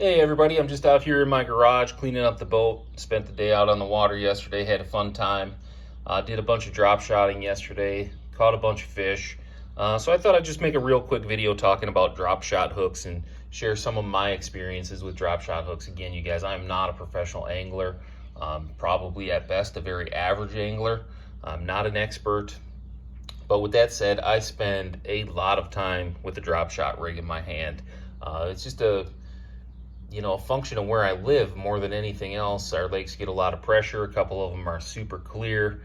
Hey everybody, I'm just out here in my garage cleaning up the boat. Spent the day out on the water yesterday, had a fun time. Did a bunch of drop shotting yesterday, caught a bunch of fish. So I thought I'd just make a real quick video talking about drop shot hooks and share some of my experiences with drop shot hooks. Again, you guys, I'm not a professional angler. Probably at best a very average angler. I'm not an expert. But with that said, I spend a lot of time with the drop shot rig in my hand. It's just a function of where I live more than anything else. Our lakes get a lot of pressure. A couple of them are super clear.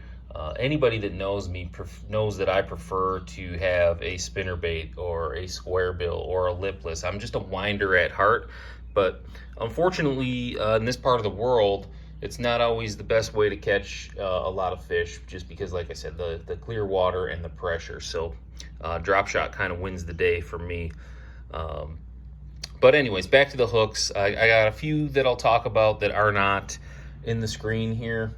Anybody that knows me knows that I prefer to have a spinnerbait or a square bill or a lipless. I'm just a winder at heart, but unfortunately, in this part of the world, it's not always the best way to catch a lot of fish, just because, like I said, the clear water and the pressure. So drop shot kind of wins the day for me. But anyways, back to the hooks. I got a few that I'll talk about that are not in the screen here.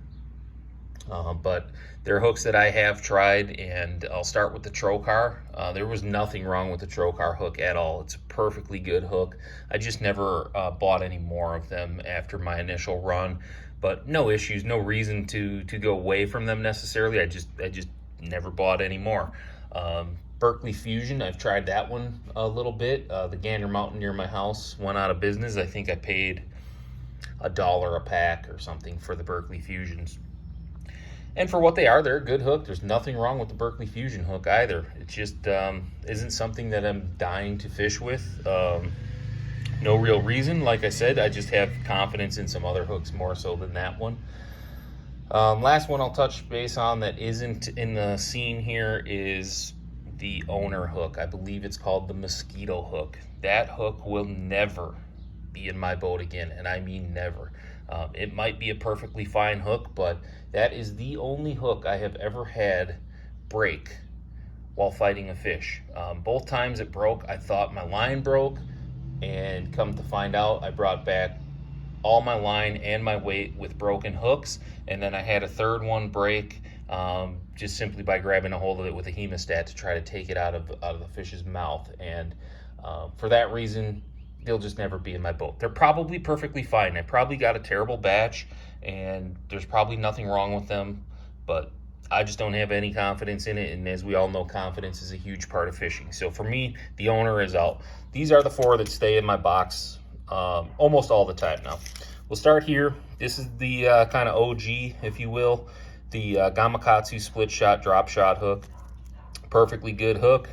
But they're hooks that I have tried, and I'll start with the Trokar. There was nothing wrong with the Trokar hook at all. It's a perfectly good hook. I just never bought any more of them after my initial run. But no issues, no reason to go away from them necessarily. I just never bought any more. Berkley Fusion, I've tried that one a little bit. The Gander Mountain near my house went out of business. I think I paid $1 a pack or something for the Berkley Fusions. And for what they are, they're a good hook. There's nothing wrong with the Berkley Fusion hook either. It just isn't something that I'm dying to fish with. No real reason. Like I said, I just have confidence in some other hooks more so than that one. Last one I'll touch base on that isn't in the scene here is the Owner hook. I believe it's called the Mosquito hook. That hook will never be in my boat again, and I mean never. It might be a perfectly fine hook, but that is the only hook I have ever had break while fighting a fish. Both times it broke, I thought my line broke, and come to find out, I brought back all my line and my weight with broken hooks, and then I had a third one break just simply by grabbing a hold of it with a hemostat to try to take it out of the fish's mouth. And for that reason, they'll just never be in my boat. They're probably perfectly fine. I probably got a terrible batch, and there's probably nothing wrong with them, but I just don't have any confidence in it. And as we all know, confidence is a huge part of fishing. So for me, the Owner is out. These are the four that stay in my box almost all the time now. We'll start here. This is the kind of OG, if you will, the Gamakatsu split shot drop shot hook. Perfectly good hook.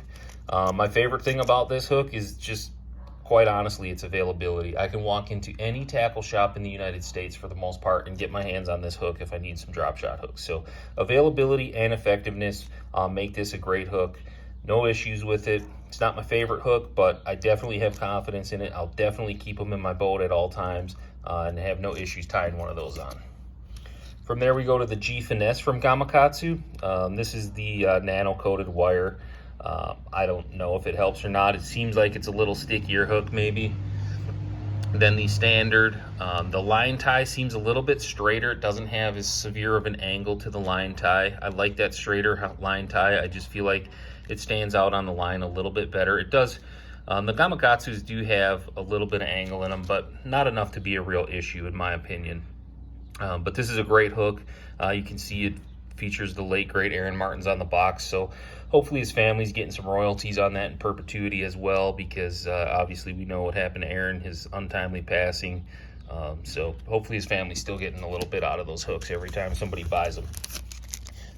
My favorite thing about this hook is just, quite honestly, its availability. I can walk into any tackle shop in the United States for the most part and get my hands on this hook if I need some drop shot hooks. So availability and effectiveness make this a great hook. No issues with it. It's not my favorite hook, but I definitely have confidence in it. I'll definitely keep them in my boat at all times and have no issues tying one of those on. From there, we go to the G Finesse from Gamakatsu. This is the nano-coated wire. I don't know if it helps or not. It seems like it's a little stickier hook maybe than the standard. The line tie seems a little bit straighter. It doesn't have as severe of an angle to the line tie. I like that straighter line tie. I just feel like it stands out on the line a little bit better. It does. The Gamakatsus do have a little bit of angle in them, but not enough to be a real issue in my opinion. But this is a great hook. You can see it features the late great Aaron Martens on the box, so hopefully his family's getting some royalties on that in perpetuity as well, because obviously we know what happened to Aaron, his untimely passing. So hopefully his family's still getting a little bit out of those hooks every time somebody buys them.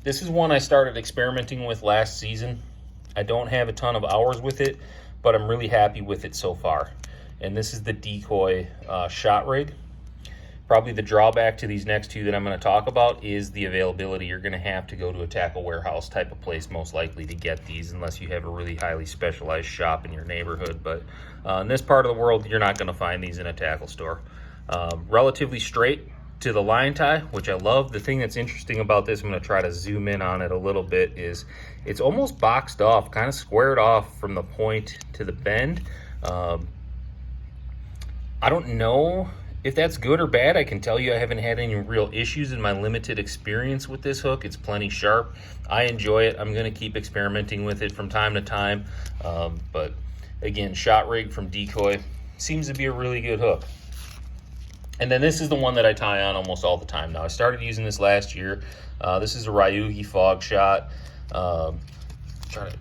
This is one I started experimenting with last season. I don't have a ton of hours with it, but I'm really happy with it so far. And this is the Decoy shot rig. Probably the drawback to these next two that I'm going to talk about is the availability. You're going to have to go to a tackle warehouse type of place most likely to get these, unless you have a really highly specialized shop in your neighborhood. But in this part of the world, you're not going to find these in a tackle store. Relatively straight to the line tie, which I love. The thing that's interesting about this, I'm going to try to zoom in on it a little bit, is it's almost boxed off, kind of squared off from the point to the bend. I don't know if that's good or bad. I can tell you I haven't had any real issues in my limited experience with this hook. It's plenty sharp. I enjoy it. I'm going to keep experimenting with it from time to time. But again, shot rig from Decoy, seems to be a really good hook. And then this is the one that I tie on almost all the time now. I started using this last year. This is a Ryugi Fog Shot. Try to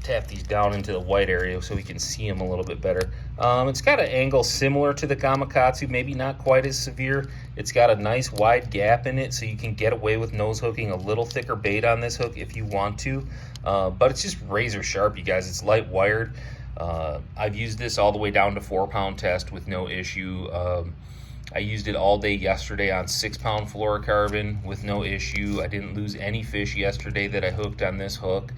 tap these down into the white area so we can see them a little bit better. It's got an angle similar to the Gamakatsu, maybe not quite as severe. It's got a nice wide gap in it, so you can get away with nose hooking a little thicker bait on this hook if you want to. But it's just razor sharp, you guys. It's light wired. I've used this all the way down to 4-pound test with no issue. I used it all day yesterday on 6-pound fluorocarbon with no issue. I didn't lose any fish yesterday that I hooked on this hook.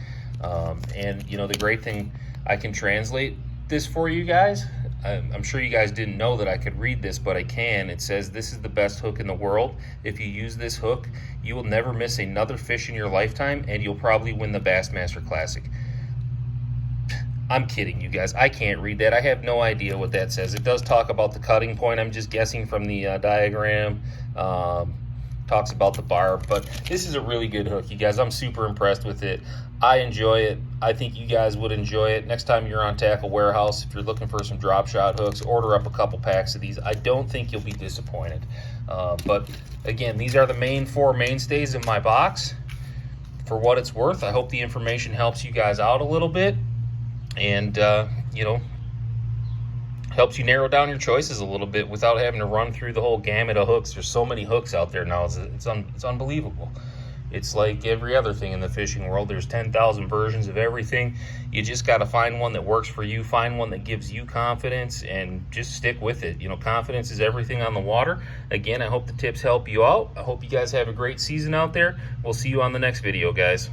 And you know, the great thing, I can translate this for you guys. I'm sure you guys didn't know that I could read this, but I can. It says, "This is the best hook in the world. If you use this hook, you will never miss another fish in your lifetime, and you'll probably win the Bassmaster Classic." I'm kidding, you guys. I can't read that. I have no idea what that says. It does talk about the cutting point. I'm just guessing from the diagram. Talks about the barb, but this is a really good hook, you guys. I'm super impressed with it. I enjoy it. I think you guys would enjoy it. Next time you're on Tackle Warehouse, if you're looking for some drop shot hooks, order up a couple packs of these. I don't think you'll be disappointed. But again, these are the main 4 mainstays in my box. For what it's worth, I hope the information helps you guys out a little bit, and you know, helps you narrow down your choices a little bit without having to run through the whole gamut of hooks. There's so many hooks out there now. It's unbelievable. It's like every other thing in the fishing world. There's 10,000 versions of everything. You just got to find one that works for you, find one that gives you confidence, and just stick with it. You know, confidence is everything on the water. Again, I hope the tips help you out. I hope you guys have a great season out there. We'll see you on the next video, guys.